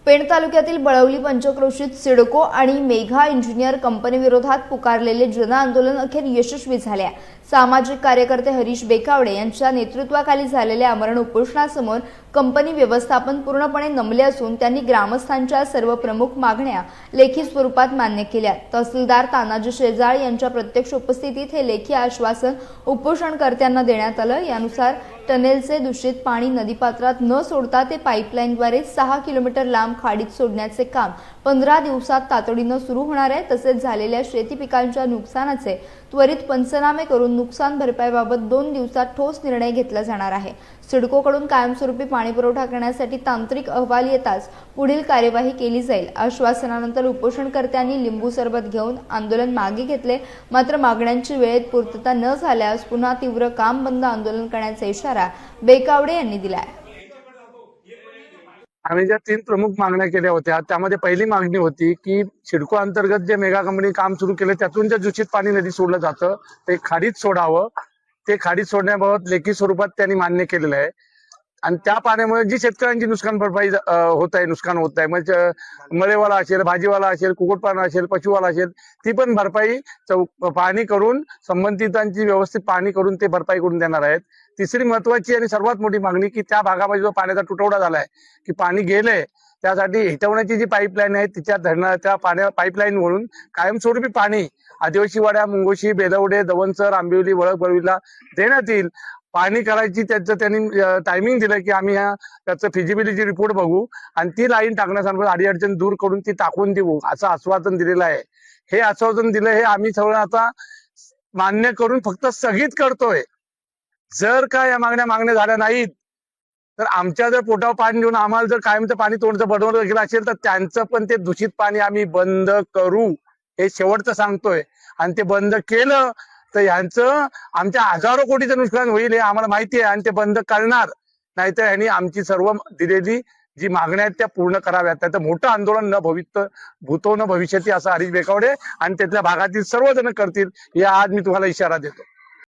पेण तालुक्यातील बळवली पंचक्रोशीत सिडको आणि मेघा इंजिनियर कंपनीविरोधात पुकारलेले जनआंदोलन अखेर यशस्वी झाले आहे। सामाजिक कार्यकर्ते हरीश बेकावडे यांच्या नेतृत्वाखाली झालेल्या आमरण उपोषणासमोर कंपनी व्यवस्थापन पूर्णपणे नमले असून त्यांनी ग्रामस्थांच्या सर्व प्रमुख मागण्या लेखी स्वरूपात मान्य केल्या। तहसीलदार तानाजी शेजाळ यांच्या प्रत्यक्ष उपस्थितीत हे लेखी आश्वासन उपोषणकर्त्यांना देण्यात आलं। यानुसार टनेलचे दूषित पाणी नदीपात्रात न सोडता ते पाईपलाईनद्वारे 6 किलोमीटर लांब खाडीत सोडण्याचे काम 15 दिवसात तातडीने सुरू होणार आहे। तसेच झालेल्या शेती पिकांच्या नुकसानाचे त्वरित पंचनामे करून नुकसान भरपाईबाबत 2 दिवसात ठोस निर्णय घेतला जाणार आहे। सिडकोकडून कायमस्वरूपी पाणी पुरवठा करण्यासाठी तांत्रिक अहवाल येताच पुढील कार्यवाही केली जाईल। आश्वासनानंतर उपोषणकर्त्यांनी लिंबू सरबत घेऊन आंदोलन मागे घेतले। मात्र मागण्यांची वेळेत पूर्तता न झाल्यास पुन्हा तीव्र काम बंद आंदोलन करण्याचा इशारा बेकावडे यांनी दिला आहे। आम्ही ज्या 3 प्रमुख मागण्या केल्या होत्या त्यामध्ये पहिली मागणी होती की सिडको अंतर्गत जे मेगा कंपनी काम सुरू केले त्यातून जे दूषित पाणी नदी सोडलं जातं ते खाडीत सोडावं। ते खाडीत सोडण्याबाबत लेखी स्वरूपात त्यांनी मान्य केलेलं आहे आणि त्या पाण्यामुळे जी शेतकऱ्यांची नुकसान भरपाई होत आहे म्हणजे मळेवाला असेल, भाजीवाला असेल, कुक्कुटपालन असेल, पशुवाला असेल, ती पण भरपाई पाहणी करून संबंधितांची व्यवस्थित पाहणी करून ते भरपाई करून देणार आहेत। तिसरी महत्वाची आणि सर्वात मोठी मागणी की त्या भागामध्ये जो पाण्याचा तुटवडा झालाय की पाणी गेलंय त्यासाठी हेटवण्याची जी पाईपलाईन आहे तिच्या धरणाच्या पाण्या पाईपलाईन वरून कायमस्वरूपी पाणी आदिवासी वाड्या, मुंगोशी, बेलवडे, दवणसर, आंबिवली, वळक, बळवीला देण्यात येईल। पाहणी करायची त्याचं त्यांनी टायमिंग दिलं की आम्ही त्याचं फिजिबिलिटी रिपोर्ट बघू आणि ती लाईन टाकण्यासाठी अडीअडचण दूर करून ती टाकून देऊ असं आश्वासन दिलेलं आहे। हे आश्वासन दिलं हे आम्ही सगळं आता मान्य करून फक्त स्थगित करतोय। जर का या मागण्या झाल्या नाहीत तर आमच्या जर पोटावर पाणी देऊन आम्हाला जर कायमचं पाणी तोंडचं बनवलं गेलं असेल तर त्यांचं पण ते दूषित पाणी आम्ही बंद करू हे शेवटचं सांगतोय। आणि ते बंद केलं तर यांचं आमच्या हजारो कोटीचं नुकसान होईल हे आम्हाला माहिती आहे आणि ते बंद करणार नाहीतर यांनी आमची सर्व दिलेली जी मागण्या आहेत त्या पूर्ण कराव्यात। त्याचं मोठं आंदोलन भूतो न भविष्यती असं हरीश बेकावडे आणि त्यातल्या भागातील सर्वजण करतील या आज मी तुम्हाला इशारा देतो।